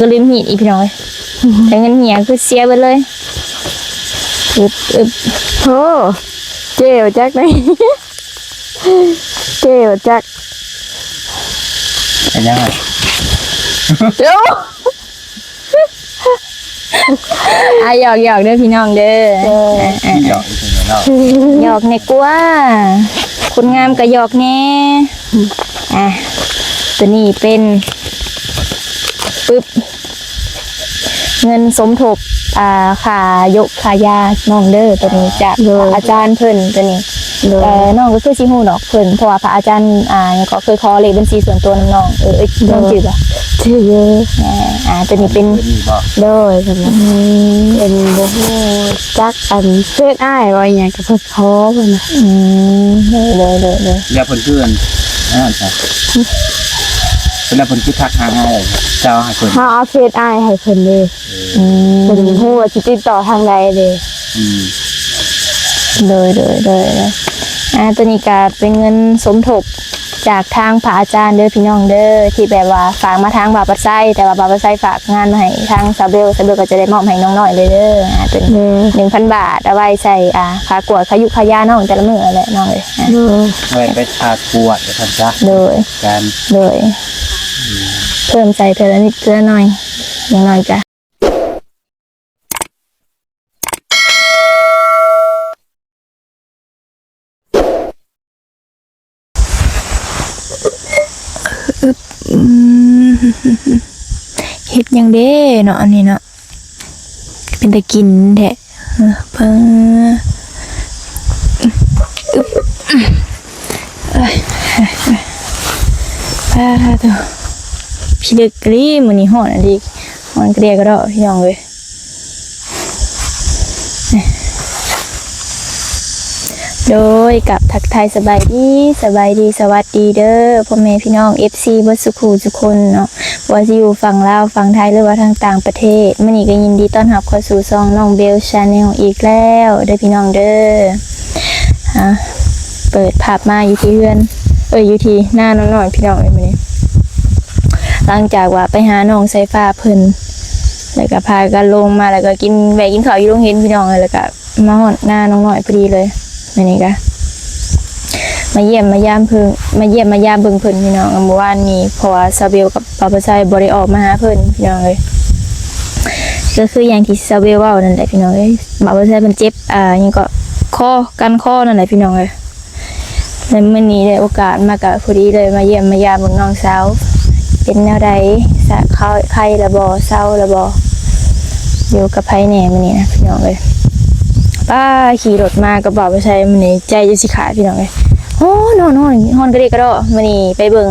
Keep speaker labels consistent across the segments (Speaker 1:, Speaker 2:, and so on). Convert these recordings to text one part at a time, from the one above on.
Speaker 1: ก็ลืมหีดอีพี่น้องเลยแต่เงินเหี่ยคือเสียไปเลย
Speaker 2: โอ้เจ๋วจักไหมเจ๋วจัก
Speaker 3: เป็นยังไง
Speaker 2: เดี๋ยว
Speaker 1: หยอกเด้อพี่น้องเด้อ
Speaker 3: หยอกถึงแล้ว
Speaker 1: หยอกในกลัวคุณงามกับหยอกแน่ตัวนี้เป็นปึ๊บเงินสมทบขายกขายาน้องเด้อตัวนี้จากอาจารย์เพิ่นตัวนี้น้องก็คือชิฮูดอกเพิ่นเพราะว่าพระอาจารย์ก็เคยขอเลขบัญชีส่วนตัวน้องน้องจืดป่ะ
Speaker 2: ชื่อเยอะ
Speaker 1: ตัวนี้เป็น
Speaker 2: โดยสำหรับเป็นโบโหจักอันเพื่อนอ้ายว่าอย่างกับเพื่อนท้อเพื่อนนะ
Speaker 1: เลย
Speaker 3: อย่าเพื่อนใช่เวลาเพื่อนคิดทักหาให้เจ้าให้เพื่อน
Speaker 2: เอาเฟซอ้ายให้เพื่อนเลยเป็นหัวติดต่อทางใดเลย
Speaker 1: ตัวนี้ก็เป็นเงินสมทบจากทางพระอาจารย์เด้อพี่น้องเด้อที่แบบว่าฝากมาทางบาปไส้แต่ว่าบาปไส้ฝากงานมาให้ทางซาเบลก็จะได้มอบให้น้องหน่อยเลยเด้อเป็น1,000 บาทเอาไว้ใส่ขากวดขายุขายาน้องแต่ละมื้อแหละน้องเลย
Speaker 3: ไว้ไปขากวดจะทำจ้า
Speaker 1: โดยเพิ่มใส่เท่านิดเท่าน้อยอย่างน้อยจ้ะเฮ็ดยังเด้เนาะอันนี้เนาะเป็นตะกินแท้เพิ่งตัวพี่เด็กกรีมื้อนี้ฮ้อนอันนี้ฮ้อนเกลียก็ดอกพี่น้องเอ้ยโดยกับทักทายสบายดีสวัสดีเด้อพ่อแม่พี่น้อง FC บ่สุขทุกคนเนาะว่าสิอยู่ฝั่งลาวฝั่งไทยหรือว่าทางต่างประเทศมื้อนี้ก็ยินดีต้อนรับเข้าสู่ช่องน้องเบล Channel อีกแล้วเด้อพี่น้องเด้อเปิดภาพมาอยู่ที่เฮือนอยู่ที่หน้าน้องหน่อยพี่น้องเอ้ยมื้อนี้หลังจากว่าไปหาน้องไสฟ้าเพิ่นแล้วก็พากันลงมาแล้วก็กินข้าวอยู่โรงเรียนพี่น้องแล้วก็มาฮอดหน้าน้องหน่อยพอดีเลยนี่ก็มาเยี่ยมมายามเบิ่งเพิ่นพี่น้องเมื่อวานนี้เพราะว่าซาเบลกับปาปาไซบ่ได้ออกมาหาเพิ่นพี่น้องเลยก็คืออย่างที่ซาเบลเว้านั่นแหละพี่น้องเอ้ยปาปาไซมันเจ็บยังก็ข้อนั่นแหละพี่น้องเอ้ยในมื้อนี้ได้โอกาสมาก็พอดีเลยมาเยี่ยมมายามเบิ่งน้องสาวเป็นแนวใดสะไข้ละบ่เศร้าละบ่อยู่กับไผแหน่มื้อนี้นะพี่น้องเอ้ยป้าขี่รถมากับบ่าวไปใช้มันนี่ใจจะสิขาดพี่น้องเลยโอ้นอนก็ได้ก็ได้มันนี่ไปเบิ่ง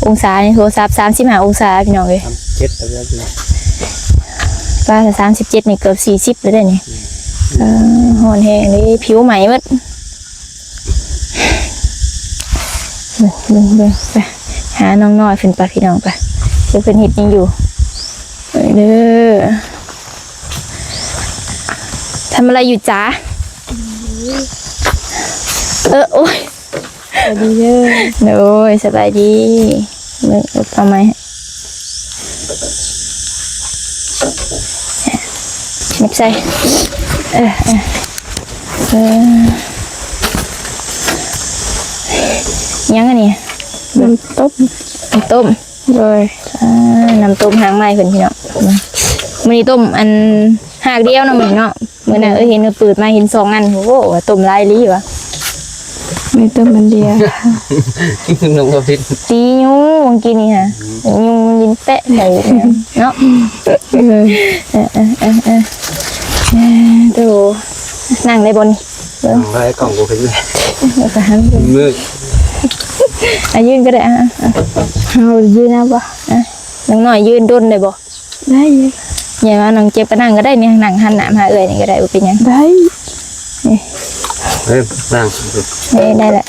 Speaker 1: องศาในโทรศัพท์35 องศาพี่น้องเลย
Speaker 3: 37แล้ว
Speaker 1: ป้า37นี่เกือบ40แล้วได้นี่ฮ้อนแห้งเลยผิวใหม่หมดเบิ่งไปหาน้องน้อยเพิ่นไปพี่น้องไปเพิ่นเฮ็ดยังอยู่เด้อทำอะไรอยู่จ๊ะโอ้ย
Speaker 2: สวัสดีเด้อ
Speaker 1: โอ้ยสบายดีมึงทำไมเน็บใส่ยังไงเนี่ย
Speaker 2: น้ำต้ม
Speaker 1: เลยน้ำต้มหางไม้เพิ่นพี่เนาะมื้อนี้ต้มอันหากเดียวเนาะมื้อเนาะมื้อน่ะเห็นเปิดมาเห็น2 อันโอ้โหต้มหลายลี้วะ
Speaker 2: ไม่ต้มมันเดียว
Speaker 3: น้องก็พิษ
Speaker 1: ตียูเมื่อกี้นี่ฮะยูยินเตะใส่เนาะดูนั่งได้บน
Speaker 3: ไว้กล่องกูพิษเลยมือ
Speaker 1: ยืนก็ได้
Speaker 2: เอายืนนะบ่
Speaker 1: น้องหน่อยยืนด้นได้บ่
Speaker 2: ได้
Speaker 1: อย่ามาน้องเจ็บก็นั่งก็ได้เนี่ยนั่งหันหน้ามานี่ก็ได้เป็นยัง
Speaker 2: ได้
Speaker 3: นั่ง
Speaker 1: ได้แหละ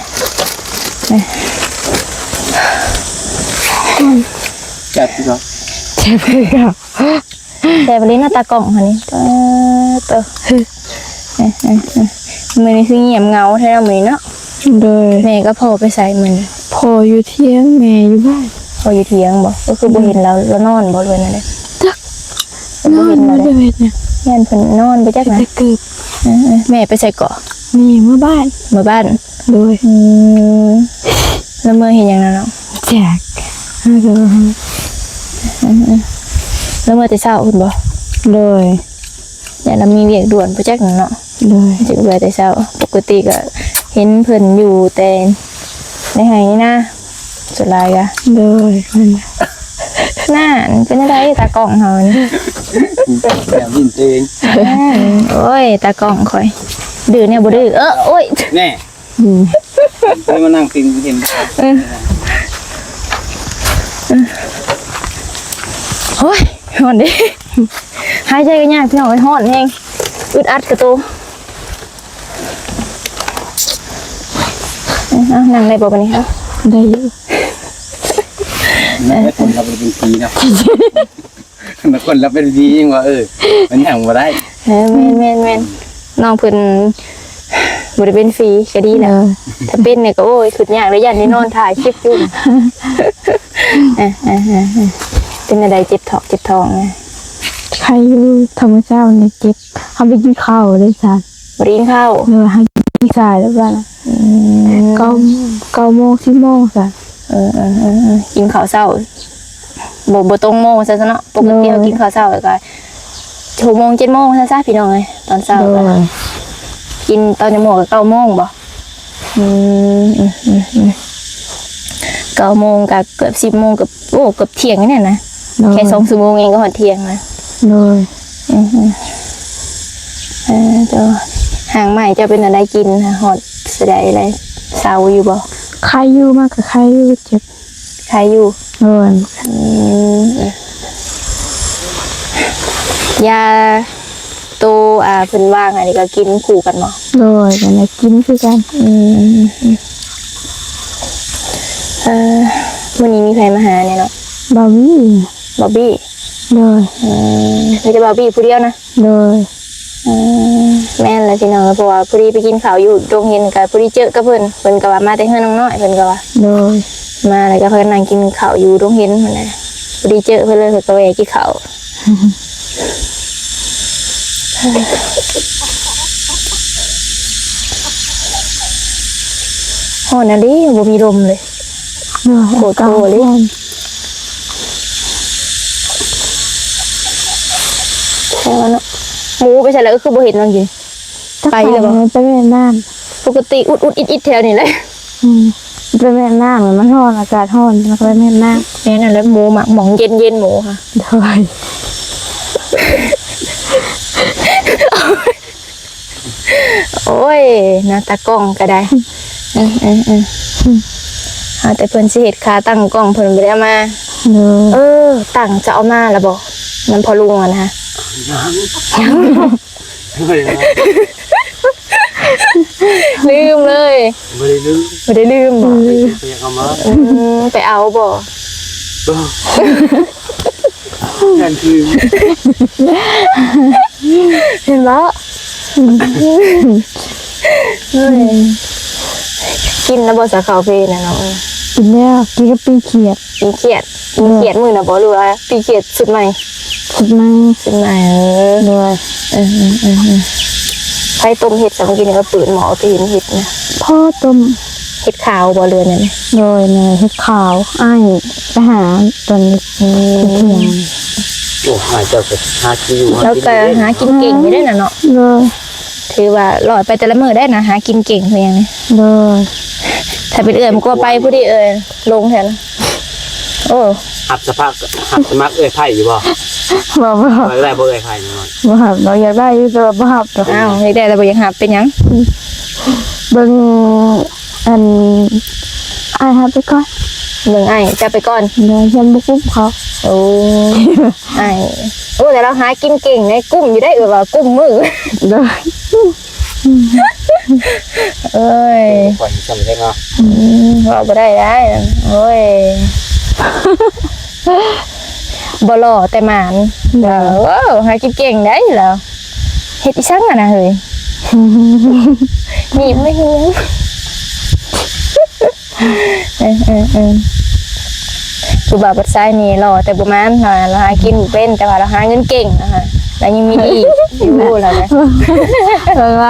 Speaker 3: จับก็
Speaker 1: แต่บริหน้าตากล่องคนนี้ตัวมือนี่คือเงียบเงาแท้เรามือเนาะ
Speaker 2: โดย
Speaker 1: แม่ก็พอไปใส่มือ
Speaker 2: พออยู่เที่ยงแม่อยู่บ้าน
Speaker 1: พออยู่เที่ยงบอกก็คือบ่เห็นแล้วนอนบ่เลยนั่นเลย ก็บ่เห็น
Speaker 2: บ่
Speaker 1: มาเล
Speaker 2: ได้
Speaker 1: ย
Speaker 2: เฮ็ดเนี่ย
Speaker 1: ย่านเพิ่นนอนไปจักนะ
Speaker 2: แต่เกิด
Speaker 1: แม่ไปใส่เกาะ
Speaker 2: นี่เมื่อบ้าน
Speaker 1: มาบ้าน
Speaker 2: โดย
Speaker 1: แล้วเมื่อเห็นอย่างนั้นเนาะ
Speaker 2: แจกแล้วก็
Speaker 1: แล้วเมื่อแต่เช้าคุณบ่
Speaker 2: โดย
Speaker 1: อย่างเรามีเวียกด่วนไปจักเนาะ
Speaker 2: โดย
Speaker 1: จึงเลยแต่เช้าปกติก็เห็นเพิ่นอยู่แต่ในไห้นี่นะสุดลายกะ
Speaker 2: โดยมัน
Speaker 1: น่าเป็นอะไรตากล้องเฮานี่
Speaker 3: แบบยินเอง
Speaker 1: โอ้ยตากล้องคอยดื้อเนี่ยบ่ดื้อโอ้ย
Speaker 3: แน่เคยมานั่งกินเห็น
Speaker 1: โอ้ยฮ้อนดิหายใจก็ยากพี่น้องไอ้ฮ้อนแฮงอึดอัดกระตูเอานั่งได้บ่บัดนี้ครับ
Speaker 2: ได้อยู่
Speaker 3: ไม่คนเราเป็นผีนะแต่คนเราเป็นผียังว่ามันอย่างบ่ได้
Speaker 1: แม่นน้องเพิ่นบ่ได้เป็นฟรีก็ดีแล้วถ้าเป็นเนี่ยก็โอ้ยขึ้นยากเลยย่านนี่นอนถ่ายคลิปอยู่เป็นอะไรเจ็บท้องไง
Speaker 2: ใครอยู่ธรรมชาติเนี่ยเจ็บทำไปกินข้าวเลยจ้ะ
Speaker 1: บ่ได้กินข้าว
Speaker 2: เออให้กินสายแล้วบ้าง9 โมง 10 โมงจ้ะ
Speaker 1: กินข้าวเช้าบ่ตรงโมงซะเนาะปกติเรากินข้าวเช้าก็6 โมง 7 โมงซะพี่น้องเอ้ยตอนเช้า
Speaker 2: โด
Speaker 1: ก็
Speaker 2: ย
Speaker 1: กินตอนจะโมงก็9 โมงบ่9 โมงก็เกือบ10 โมงกับโอ้เกือบเที่ยงนี่นะแค่2 ชั่วโมงเองก็ฮอดเที่ยงนะ
Speaker 2: โดย
Speaker 1: เจ้าห่างใหม่จะเป็นอะไรกินนะฮอดเสยดายอะไรเศร้าอยู่บ่
Speaker 2: ใครอยู่มากกับใครอยู่เจ็บ
Speaker 1: ใครอยู่
Speaker 2: โดย
Speaker 1: ยาโตเพิ่นว่างอันนี้ก็กินคู่กันเนาะ
Speaker 2: โดยแต่ในกินคือกัน
Speaker 1: วันนี้มีใครมาหาเนี่ยเนาะ
Speaker 2: บาวี่
Speaker 1: บอบบี้
Speaker 2: โดย
Speaker 1: ไม่ใช่บอบบี้ผู้เดียวนะ
Speaker 2: โดย
Speaker 1: แม่นแล้วพี่น้องเพราะว่าผู้ดีไปกินข้าวอยู่โรงเรียนกับผู้ดีเจอกับเพิ่นก็ว่ามาแต่เฮือนน้องน้อยเพิ่นก็ว่า
Speaker 2: โดย
Speaker 1: มาแล้วก็พากันนั่งกินข้าวอยู่โรงเรียนนั่นแหละผู้ดีเจอเพิ่นเลยเพิ่นก็แวะกินข้าวฮ้อนอะดิบ่มีลมเลย
Speaker 2: โดย
Speaker 1: โคตรโหดเลย ใช่ว่าเนาะหมูไปใส่แล้วก็คือบ่เห็นบางที ไปเลยบ่
Speaker 2: ไปแม่น้
Speaker 1: ปกติอุดอิดแถวนี้เลย
Speaker 2: ำไปแม่น้ำมันร้อนอากาศร้อนแล้วก็ไปแม่น้
Speaker 1: แม่นั่นแหละหมูหมักหมองเย็นหมูค่ะ
Speaker 2: ำโดย
Speaker 1: โอ้ยหน้าตากล้องก็ได้แต่เพิ่นสิเฮ็ดขาตั้งกล้องเพิ่นบ่ได้เอามา
Speaker 2: โดย
Speaker 1: ตั้งจะเอามาแล้วบ่มันพอลุงอะนะ ลืมเลย
Speaker 3: ไม่ได้ลืม
Speaker 1: บ่ได้ลืมบ่
Speaker 3: ไปเอามา
Speaker 1: ไปเอาบ่
Speaker 3: นั่นคือ
Speaker 1: เห็นบ่กินแล้วบ่สาขาวเพน่ะน้อง
Speaker 2: กินแล้วกินกับปีเขียด
Speaker 1: ปีเขียดมื้อน่ะบ่หรือว่าปีเขียดสุดใหม่
Speaker 2: สุดมัง
Speaker 1: สุดใหม่
Speaker 2: โดย
Speaker 1: ไผต้มเห็ดสามักินก็ปืนหมอไปเห็นเห็ดนะ
Speaker 2: พ่อต้ม
Speaker 1: เห็ดขาวบ่เรือนนั่นนี่
Speaker 2: โดยเนยเห็ดขาวอ้ายไปหาตอนเที่ยง
Speaker 3: โอ้หาเจ้าก็หากินอยู่
Speaker 1: แล้วก็หากินเก่งอยู่ได้น่ะเนาะ
Speaker 2: โดย
Speaker 1: ถือว่าลอยไปแต่ละมื้อได้นะหากินเก่งเพิ่นอย่างนี้
Speaker 2: โดย
Speaker 1: ถ้าเป็นมันก็ไปผู้ที่ลงแทนโอ้
Speaker 3: หับสภาพหับสมัครไผ่อยู่บ่
Speaker 2: บ่บ่
Speaker 3: ไปได้บ่ไผ่นี่มัน
Speaker 2: บ่หับเราอยากได้อยู่แต่ว่าบ่หับดอก
Speaker 1: อ้าวเฮ็ดได้แต่บ่ยังหาเป็นหยัง
Speaker 2: เบิ่งอันอ้ายหับไปก่อน
Speaker 1: เบิ่งไอ้จะไปก่อน
Speaker 2: เดี๋ยวฉันบ่คุ้มเขา
Speaker 1: โอ้ไอ้โอ้แต่เราหากินเก่งในกุ้มอยู่ได้ว่ากุ้มมือ
Speaker 2: โดย
Speaker 1: เอ้ย
Speaker 3: ปล่อยจำได้เนาะ
Speaker 1: ว่าบ่ได้โอ้ยบ่หล่อแต่หมานว้าวหากินเก่งได้แล้วเฮ็ดอีสังอ่ะนะเฮ้ยนี่ไม่เฮียง คือบ่าวบัดซ้ายนี่หล่อแต่บ่มานเราหากินบ่เป็นแต่ว่าเราหาเงินเก่งนะคะแล้วยังมีดีอยู่แล้วนะ
Speaker 2: เราเร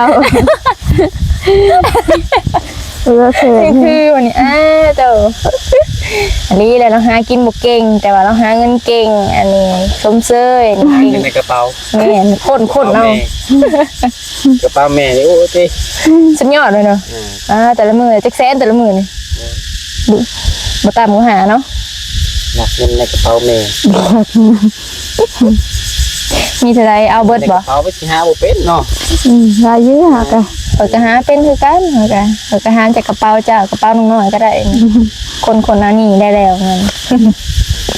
Speaker 2: าเขิน
Speaker 1: คือวันนี้เจ้าอันนี้แหละเราหากินบ่เก่งแต่ว่าเราหาเงินเก่งอันนี้สมเสยนี่
Speaker 3: หา
Speaker 1: เก่ง
Speaker 3: เงินในกระเป๋า
Speaker 1: แม่นคนเอา
Speaker 3: กระเป๋าแม่นี่โอ้ติ
Speaker 1: สุดยอดเลยเนาะแต่ละมือจักแสนแต่ละมือนี่บ่ตามกูหาเนาะ
Speaker 3: หนักเงินในกระเป๋าแม่
Speaker 1: มีเท่าไรเอาเบิด
Speaker 3: ในก
Speaker 1: บ่
Speaker 3: ระเป๋าไปสิหาบ่เป็นเนาะ
Speaker 2: ลายยืดหักอะ
Speaker 1: เปิดกระหาเป็นคือกันเปิดกระหาจากกระเป๋าเจ้ากระเป๋าน้อยๆก็ได้คนเอานี่ได้แล้วเงิน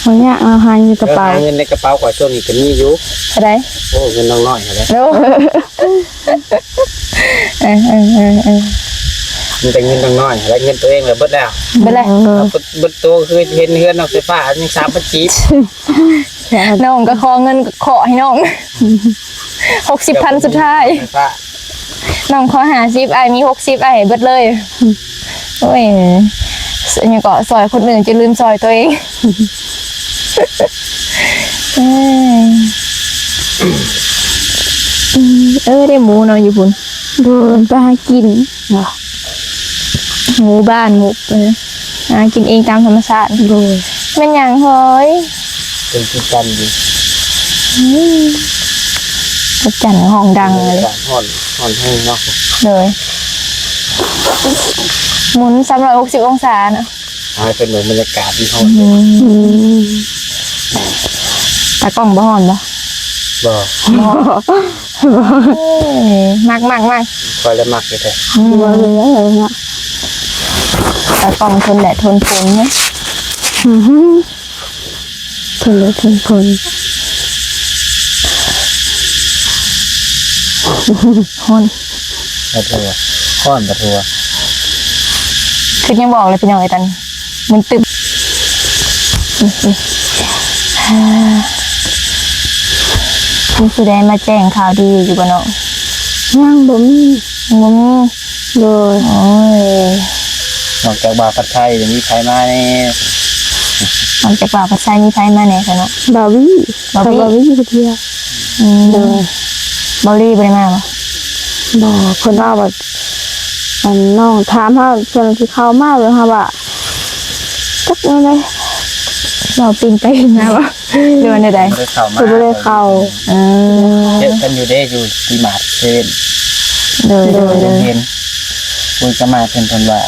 Speaker 2: คนเนี้ยเอาหายในกระเป๋า
Speaker 3: หาเงินในกระเป๋ากว่าช่วงนี้ก็มีอยู่
Speaker 1: เท่าไร
Speaker 3: โอ้เงินน้อยๆอะไร
Speaker 1: โน้เออ
Speaker 3: มันแต่เงินน้อยๆแล้วเงินตัวเองเลยเบิดแล้ว
Speaker 1: ไปเลย
Speaker 3: เบิดตัวคือเห็นเฮือนนอกไฟฟ้ายัง3,000จีบ
Speaker 1: น้องก็ขอเงินขอให้น้อง60,000สุดท้าย
Speaker 3: ไฟฟ้า
Speaker 1: น้องขอ50ไอ้มี60ไอ้เบิดเลยโอ้ยยังก็ซอยคนอื่นจะลืมซอยตัวเองได้หมูเนาะอยู่พุ่น
Speaker 2: โดนไปหากิน
Speaker 1: หมูบ้านหมูกินเองตามธรรมชาติ
Speaker 2: โดย
Speaker 1: เป็นอย่างเฮ้ย
Speaker 3: เป็นที่กันดี
Speaker 1: กระจันห้องดังเลย
Speaker 3: ห่อนแห้งเนาะ
Speaker 1: เลยหมุน360องศานะ
Speaker 3: ให้เป็นเหมือนบรรยากาศที่ห้อง
Speaker 1: ตากล้องบ่หอนบ่
Speaker 3: บ่
Speaker 1: มาก
Speaker 3: คอยละมักเลยแต่
Speaker 2: ตัวเลยอะไรเงี้ย
Speaker 1: ตากล้องทนแดดทนฝนไหม
Speaker 2: ทนเลยทนทน
Speaker 1: หอน
Speaker 3: บะทัวข้อนบะทัว
Speaker 1: คือยังบอกเลยพี่น้องไอ้ตันมันตึบนี่คือได้มาแจ้งข่าวดีอยู่บ่เนาะ
Speaker 2: ย่างบ่มี
Speaker 1: มึง
Speaker 2: โดย
Speaker 1: โอ้ย
Speaker 3: นอกจากบาผัดไทยยังมีใครมานี่
Speaker 1: มันจะกล่าวภาษามีไพ่มาเนี่ยค่ะเนาะ
Speaker 2: บาวี่
Speaker 1: บาวี่
Speaker 2: บาวี่เทีย
Speaker 1: โดยบอลลี่ไปมาบ่
Speaker 2: บอกคนว่าแบบมันน้องถามว่าชวนที่เขามากเลยค่ะว่าจักยังไง
Speaker 1: เราปีนไปมาบ่เดินได้
Speaker 3: ไม่ได้เข้ามา
Speaker 2: คือไม่ได้เข้า
Speaker 3: เยอะกันอยู่ได้อยู่ที่หมาดเซน
Speaker 1: โดย
Speaker 3: เห็นคุยกันมาเป็นคนว่า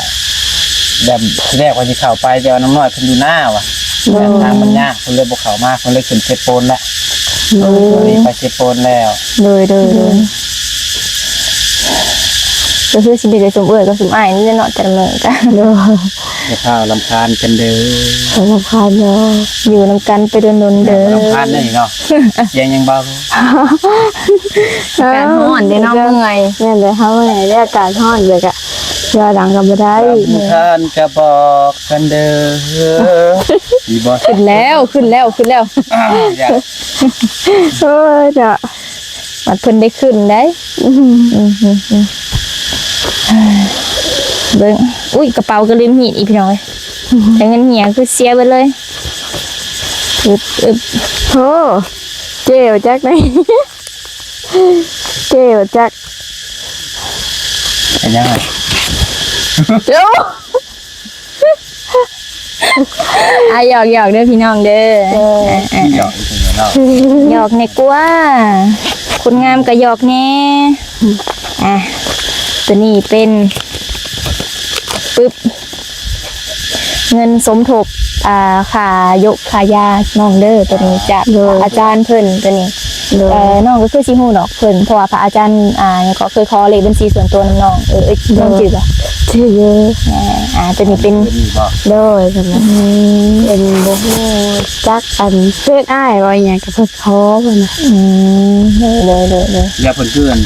Speaker 3: แบบที่แรกว่าจะเข้าไปแต่ว่าน้ำน้อยเพิ่นอยู่หน้าว่ะแต่ทางมันยากเพิ่นเลยบ่เข้ามาเพิ่นเลยขึ้นเซโปนละเลยไปเซโปนแล้ว
Speaker 1: โดยก็คือสิได้สมเอ่ยก็สมอ้ายนี่เนาะแต่ละมื้อก็
Speaker 2: เด้อ
Speaker 3: อย่าข้าวลำคาญกันเด้อ
Speaker 2: สำคัญเนาะ
Speaker 1: อยู่นำกันไปเดินเด้อ
Speaker 3: ลำคาญได้เนาะเสียงยังเบา
Speaker 1: การฮ้อนเด้เนาะเมื่อย
Speaker 2: เนี่ยเลยเขาว่าไหนได้อากาศร้อนเลยกะยาดังกับบ่ได้
Speaker 3: ลำคาญก็บอกกันเด้อมีบ่
Speaker 1: ขึ้นแล้ว
Speaker 3: อยาก
Speaker 2: เออจ้ะ
Speaker 1: มันเพิ่นได้ขึ้นได้เบิ่งอุ้ยกระเป๋าก็ลืมหีดอีพี่น้อยแต่เงินเหี่ยคือเสียไปเลยอึบ
Speaker 2: โอ้เจ๋วจักไหนเจ๋วจัก
Speaker 3: เป็นยังไง
Speaker 1: เดี๋ยวหยอกเด้อพี่น้องเด้อ
Speaker 3: หยอกจริงๆเนาะ
Speaker 1: หยอกในกว่าคุณงามก็หยอกแน่ตัวนี้เป็นปึ๊บเงินสมทบค่ายกค่ายาน้องเด้อตัวนี้จากอาจารย์เพิ่นตัวนี้น้องก็คือสิฮู้ดอกเพิ่นเพราะว่าพระอาจารย์ก็เคยขอเลขบัญชีส่วนตัวนำน้องน้องจื้อบ่
Speaker 2: ชื่อเยอะ
Speaker 1: ตัวนี้เป็น
Speaker 3: มีบ่
Speaker 2: โดยสำหรับเป็นบ่ฮู้จักอันเฟซอ้ายว่าอหยังกับเพิ่นขอเพิ่นน่ะ
Speaker 1: เลย
Speaker 3: แล้วเพิ่นคือกัน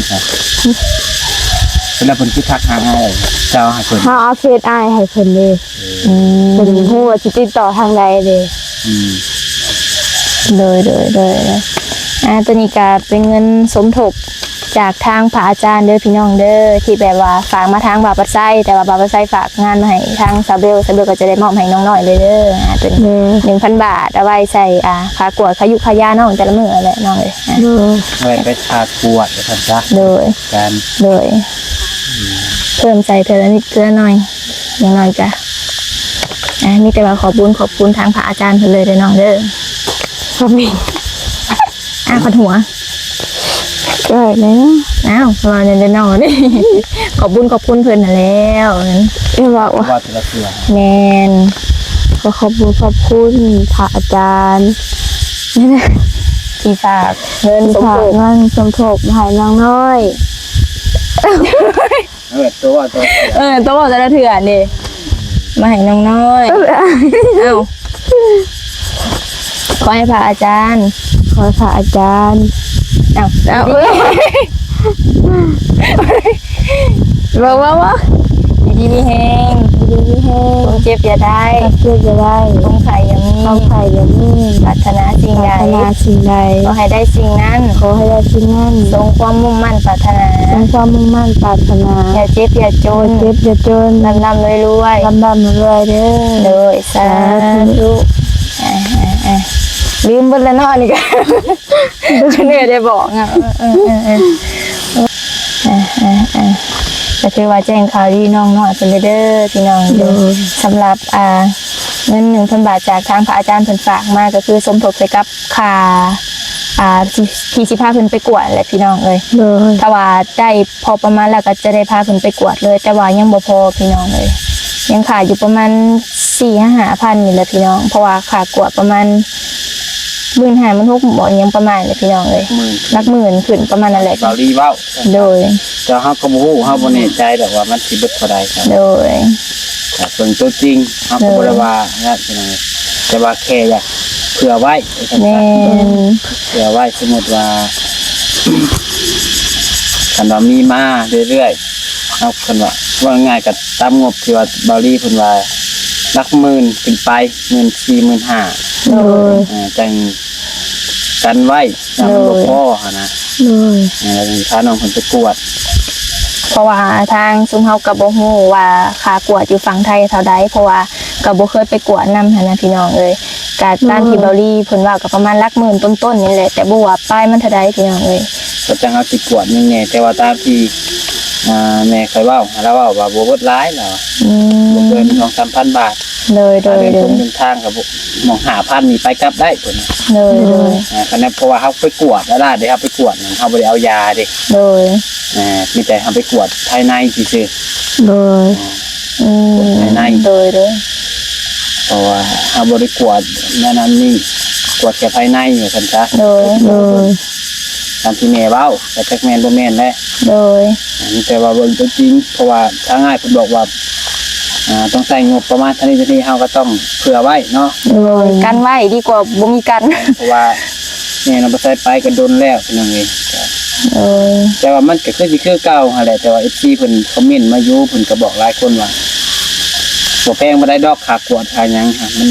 Speaker 3: จ้ะแล้วเพิ่นคือทักหาให้เจ้าให้เพิ่น
Speaker 2: เฮาเอาเฟซอ้ายให้เพิ่นเด้เพิ่นฮู้ว่าสิติดต่อทางใดเด้
Speaker 1: เลยตัวนี้ก็เป็นเงินสมทบ จากทางพระอาจารย์เด้อพี่น้องเด้อที่แบบว่าฝากมาทางบาปปัสไซแต่ว่าบาปปัสไซฝากงานมาให้ทางซาเบลก็จะได้มอบให้น้องน้อยเลยเด้อเป็น 1,000 บาทเอาไว้ใส่ค่ากวดขายุขายาน้องแต่ละมื้ออะไรน้องเลย
Speaker 2: โดย
Speaker 3: ไว้ไปทากวดนะครับจ้ะ
Speaker 1: โดย
Speaker 3: การ
Speaker 1: โดยเพิ่มใส่เธอละนิดเธอละหน่อยอย่างน้อยจ้ะมีแต่ว่าขอบคุณทางพระอาจารย์เพิ่นเลยเด้อน้องเด้อ
Speaker 2: ก็มี
Speaker 1: ขัดหัว
Speaker 2: ก็เลยนะ
Speaker 1: อ้าวรอเดินน้องนี่ ขอบคุณเพิ่นน่ะแล้วนั้น
Speaker 2: บอกว่า
Speaker 3: ว่าแต่ละเทื่อ
Speaker 1: แมน
Speaker 2: ก็ขอบคุณพระอาจารย์นี่นะ
Speaker 1: ที่ฝากเงินสม
Speaker 2: ฝาก
Speaker 1: ทบ
Speaker 2: เงินสมทบมาให้น้องน้อย
Speaker 3: ตัวเทื่อ
Speaker 1: ต้องบอกแต่ละเถื่อนดิมาให้น้องน้อยอ้าวขอให้พระอาจารย์
Speaker 2: ขอพระอาจารย์
Speaker 1: อ้าว
Speaker 2: บอกว่า
Speaker 1: ดีมีแห้ง
Speaker 2: ดีที่ให้
Speaker 1: คงเจ็บอย่าได้
Speaker 2: เพื่อจะได้
Speaker 1: คงไข่อย่ามี
Speaker 2: เอาไข่เดี๋ยวนี้
Speaker 1: ปรารถนาสิ่งใด
Speaker 2: พัฒนาสิ่งใด
Speaker 1: ขอให้ได้สิ่งนั้น
Speaker 2: ขอให้ได้สิ่งนั้น
Speaker 1: ทรงความมุ่งมั่นปรารถนา
Speaker 2: ทรงความมุ่งมั่นปรารถนา
Speaker 1: อย่าเจ็บอย่าจน
Speaker 2: เจ็บอย่าจน
Speaker 1: ลำรวย
Speaker 2: ลำบากรวยเด้อ
Speaker 1: โดยสาธุลืมเบนแล้วเนาะนี่ก็ ฉันเหนื่อยได้บอกอ่ะก็คือว่าแจ้งข่าวดีน้องน้อยเป็นเด้อพี่น้องเด้อสำหรับเงิน 1,000 บาทจากทางพระอาจารย์เพิ่นฝากมาก็คือสมทบไปกับค่าที่สิพาเพิ่นไปกวดแหละพี่น้องเอ้ย
Speaker 2: โดย
Speaker 1: ถ้าว่าได้พอประมาณแล้วก็จะได้พาเพิ่นไปกวดเลย แต่ว่ายังบ่พอพี่น้องเลยยังขาดอยู่ประมาณ4-5,000นี่แหละพี่น้องเพราะว่าค่ากวดประมาณ15,000 16,000บ่ยังประมาณเลยพี่น้องเลย
Speaker 3: 10,000
Speaker 1: หลักหมื่นขึ้นประมาณนั่นแหละ
Speaker 3: บาลีเว้า
Speaker 1: โดย
Speaker 3: เจ้าเฮาก็บ่ฮู้เฮาบ่แน่ใจดอกว่ามันสิเบิดเท่าใดครับ
Speaker 1: โดย
Speaker 3: แต่เพิ่นตัวจริงเฮาก็บ่ได้ว่านะพี่น้องแต่ว่าแค่อยากเผื่อไว้นะครับ
Speaker 1: แม่น
Speaker 3: เผื่อไว้สมมุติว่า คันว่ามีมาเรื่อยๆเอาคันว่าง่ายๆก็ตามงบที่ว่าบาลีเพิ่นว่าหลักหมื่นขึ้นไป14,000 15,000
Speaker 2: โดย
Speaker 3: จังกันไว้จังมันบ่พอหั่นนะ
Speaker 2: โดย
Speaker 3: แล้วพาน้องเพิ่นไปกวด
Speaker 1: เพราะว่าทางซุมเฮาก็บ่ฮู้ว่าค่ากวดอยู่ฝั่งไทยเท่าใดเพราะว่าก็บ่เคยไปกวดนำหั่นนะพี่น้องเอ้ยก็ตามที่เบาลี่เพิ่นว่าก็ประมาณหลักหมื่นต้นๆนี่แหละแต่บ่ว่าป้ายมันเท่าใดพี่น้องเอ้ย
Speaker 3: ก็จังเอาสิกวดนี่แน่แต่ว่าตามที่แม่เคยเว้าแล้วเว้าว่าบ่เบิดหลายแล้ว
Speaker 1: อื
Speaker 3: บ่
Speaker 1: ม
Speaker 3: เกิน 2-3,000 บาท
Speaker 1: โดย
Speaker 3: เดินทางกับหมอง5,000นี่ไปกลับได้พุ่น
Speaker 1: โดย
Speaker 3: คันนั้นเพราะว่าเฮาไปกวดแล้วล่ะเดี๋ยวเฮาไปกวดนั่นเฮาบ่ได้เอายาเด้
Speaker 1: โดย
Speaker 3: มีแต่เฮาไปกวดภายในซื่อ
Speaker 2: โดย
Speaker 1: อืม
Speaker 3: ภายใน
Speaker 1: โดย
Speaker 3: ๆเพราะว่าเฮาบ่ได้กวดนั่นนี่กวดแค่ภายในว่าซั่นซะ
Speaker 1: โดย
Speaker 2: โดย
Speaker 3: ตามที่แม่เว้าแต่จักแม่นบ่แม่นแหละ
Speaker 1: โดย
Speaker 3: แต่ว่าเบิ่งตัวจริงเพราะว่าทางง่ายเพิ่นบอกว่าต้องใช้งบประมาณเท่านี้เฮาก็ต้องเผื่อไว้เนาะ
Speaker 1: โดยกันไว้ดีกว่าบ่มีกัน
Speaker 3: เพราะว่าแม่นำไปใส่ไปก็โดนแล้วพี่น้องเอ้ย
Speaker 1: โดย
Speaker 3: แต่ว่ามันก็คือสิคือเก่าหั่นแหละแต่ว่า FC เพิ่นคอมเมนต์มาอยู่เพิ่นก็บอกหลายคนว่าบ่แพงบ่ได้ดอกค่ากวดค่าหยังค่ะมัน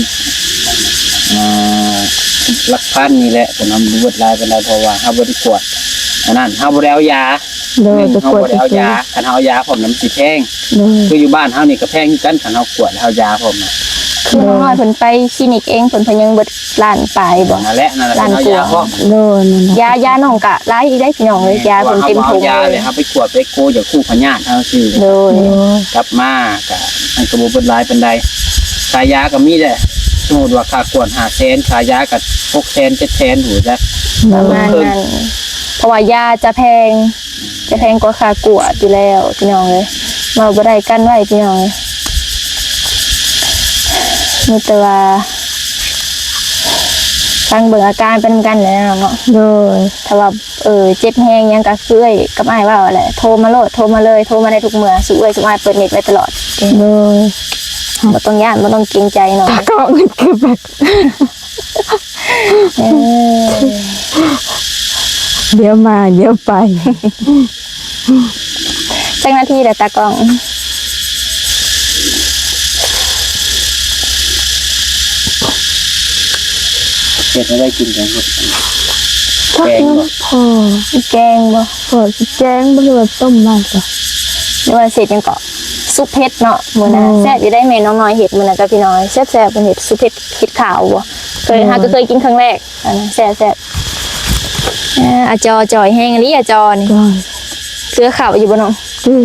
Speaker 3: หลักพันนี่แหละเพิ่นนำรวดลายเป็นไรเพราะว่าเฮาบ่ได้กวดอันนั้นเฮาบ่ได้เอายา
Speaker 2: โดย
Speaker 3: เฮา
Speaker 2: จะกวด
Speaker 3: บ่ได้
Speaker 2: จะ
Speaker 3: เอา
Speaker 2: ซื้อย
Speaker 3: าคันเฮาเอายาผมน้ำสิแพง
Speaker 2: โดย
Speaker 3: คืออยู่บ้านเฮานี่ก็แพงคือกันคันเฮากวดแล้วเอายาผมน่ะ
Speaker 1: คือน้องน้อยเพิ่นไปคลินิกเองเพิ่นยังเบิดล้านปลายบ่
Speaker 3: นั่นแหละนั่นแหละ
Speaker 1: ร้าน
Speaker 3: เอา
Speaker 1: กวด
Speaker 3: ยาพร้อม
Speaker 2: โดยนั่นแหละ
Speaker 1: ยาน้องก็หลายอีกได้พี่น้องเอ้ยยาเพิ่นเต็มถุง
Speaker 3: ยา
Speaker 1: เล
Speaker 3: เลย ยครับไปกวดไปโกจากคู่พญาติเฮาซื่อ
Speaker 1: โดย
Speaker 2: โดย
Speaker 3: กลับมาก็มันก็บ่เบิดหลายปานใดค่ายาก็มีแหละสมมุติว่าค่ากวด500,000ค่ายาก็600,000 700,000หูจ้ะ
Speaker 1: ประมาณนั้นเพราะว่ายาจะแพงกว่าค่ากวดอยู่แล้วพี่น้องเลยเราบ่ได้กันไว้พี่น้องเลยมีแต่ว่าฟังเบิ่งอาการเป็นกันแหล้วเนาะ
Speaker 2: โดย
Speaker 1: ถ้าว่าเจ็บแฮงหยังก็คือกับอ้ายว่าแหละโทรมาโลดโทรมาเลยโทรมาได้ทุกเมื่อสุ้ยสุ้ยเปิดเน็ตไว้ตลอด
Speaker 2: โดย
Speaker 1: บ่ต้องย่านบ่ต้องเกรงใจเนาะ
Speaker 2: ก็เงินคือแบบ
Speaker 1: เออ
Speaker 2: เดี๋ยวมาเดี๋ยวไป
Speaker 1: จังนาทีแต่ตากล้อง
Speaker 3: เฮ็ดให้ได้กินกันครับ
Speaker 2: ชักน้ำพอ
Speaker 1: แกงบ่
Speaker 2: พอสิแกงบ่รู้ว่าต้มมาจ้ะ
Speaker 1: หรือว่าเสร็จยังเกาะซุปเผ็ดเนาะมื้อน่ะแซ่บอยู่ได้แม่น้องน้อยเฮ็ดมื้อน่ะกับพี่น้อยแซ่บๆเป็นเฮ็ดซุปเผ็ดขาวบ่ก็เคยกินครั้งแรกอันนั้นแซ่บอาจอจ่อยแห้งaliอาจอนี่
Speaker 2: จ้ะ
Speaker 1: เกลือขาวอยู่บ่น้อง
Speaker 2: เด้อ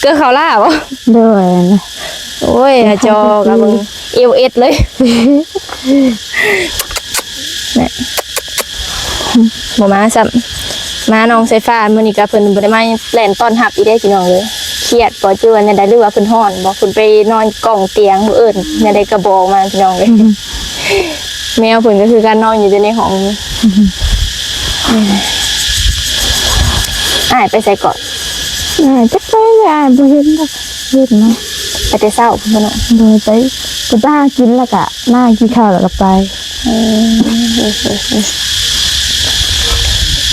Speaker 1: เกลือขาวล่าบ่
Speaker 2: เด้อนะ
Speaker 1: โอ้ยอาจอกับมึงเอวเอ็ดเลยเนี่ยบ่มาซ้ำมาน้องไฟฟ้ามื้อนี้ก็เพิ่นบ่ได้มาแล่นต้อนรับอีกได้พี่น้องเลยเครียดบ่เจอเนี่ยได้หรือว่าเพิ่นฮ้อนบ่เพิ่นไปนอนกล่องเตียงมื้ออื่นเนี่ยได้กระบอกมาพี่น้องเลยแมวเพิ่นก็คือการนอนอยู่ในห้องอ้ายไปใส่ก่อน
Speaker 2: จักไปเลยบ่เห็นดอกเห็นเนาะ
Speaker 1: ไปแต่เช้าพุ่นบ่เนาะ
Speaker 2: โดยไปก็บ้ากินแล้วก็มากินข้าวแล้วก็ไป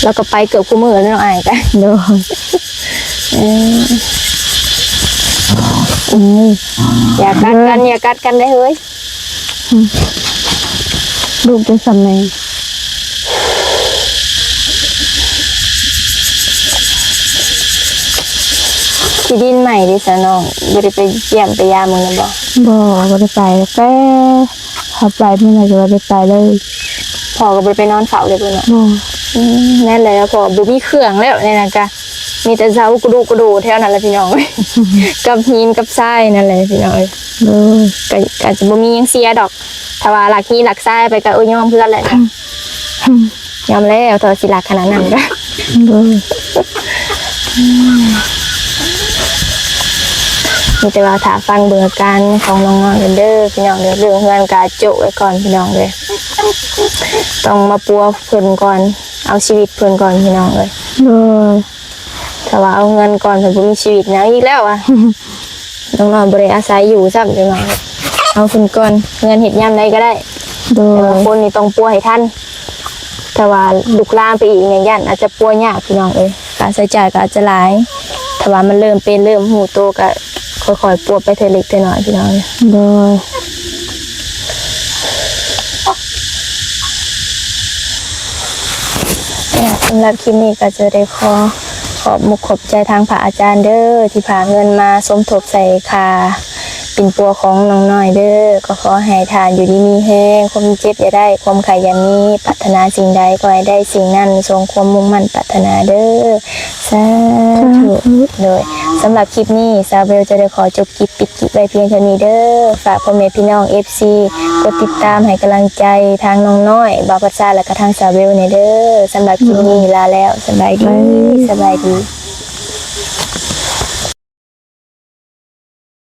Speaker 1: แล้วก็ไปเกือบคู่มื้อแล้วเนาะอ้ายก็
Speaker 2: โดย
Speaker 1: อย่ากัดกันได้เฮ้ย
Speaker 2: ลูกเป็นสำเนียง
Speaker 1: ที่ดินใหม่ดิสะน้องบ่ได้ไปเยี่ยมไปยามมึงนะบ่
Speaker 2: บ่ได้ไปแต่เขาไปเมื่อไหร่ก็บ่ได้ไปเลย
Speaker 1: พ่อก็บ่ได้ไปนอนเฝ้าเลยเพิ่นเนาะ
Speaker 2: บ่
Speaker 1: นั่นแหละพ่อบ่มีเครื่องแล้วนี่นะกะมีแต่เสากระดูแถวนั้นแหละพี่น้อง กับหินกับทรายนั่นแหละพี่น้อง
Speaker 2: เลย
Speaker 1: ก็อาจจะบ่มีหยังเสียดอกถ้าว่าหลักหินหลักทรายไปก็ยอมเพื่อนแหละยอมแล้วถ้าสิหลักขนาดนั้นก็
Speaker 2: เลย
Speaker 1: มีแต่ว่าถ้าฟังเบิ่งอาการของน้องๆกันเด้อพี่น้องเด้อเรื่องเฮือนกะโจะไว้ก่อนพี่น้องเด้อต้องมาปัวเพิ่นก่อนเอาชีวิตเพิ่นก่อนพี่น้องเอ้ย
Speaker 2: เลย
Speaker 1: ถ้าว่าเอาเงินก่อนเพิ่นบ่มีชีวิตแล้วอีกแล้วอ่ะ น้องๆบ่ได้อาศัยอยู่ซ้ำพี่น้องเอาเพิ่นก่อนเงินเฮ็ดยามใดก็ได้
Speaker 2: เล
Speaker 1: แต่ว่าย คนนี่ต้องปัวให้ทันถ้าว่าลุกลามไปอีกเนี่ยย่านอาจจะปัวยากพี่น้องเอ้ยการใช้จ่ายก็อาจจะหลายถ้าว่ามันเริ่มเป็นเริ่มหูโตก็ค่อยๆปัวไปเทเล็กเทน้อยพี่น้องเอ้ย
Speaker 2: เลย
Speaker 1: สำหรับคลิปนี้ก็จะได้ขอบมุกขอบใจทางพระอาจารย์เด้อที่พาเงินมาสมทบใส่คาปิ่นปัวของน้องน้อยเด้อก็ขอให้ทานอยู่ดีมีแห้งความเจ็บอย่าได้ความไข่อย่ามีปรารถนาสิ่งใดก็ให้ได้สิ่งนั้นทรงความมุ่งมั่นปรารถนาเด้อสาธุโดยสำหรับคลิปนี้ซาเบลจะได้ขอจบคลิปปิดคลิปไว้เพียงเท่านี้เด้อฝากพ่อแม่พี่น้อง FC กดติดตามให้กำลังใจทางน้องน้อยบาวพัชชาและก็ทางซาเบลในเด้อสำหรับคลิปนี้ลาแล้วสบายดี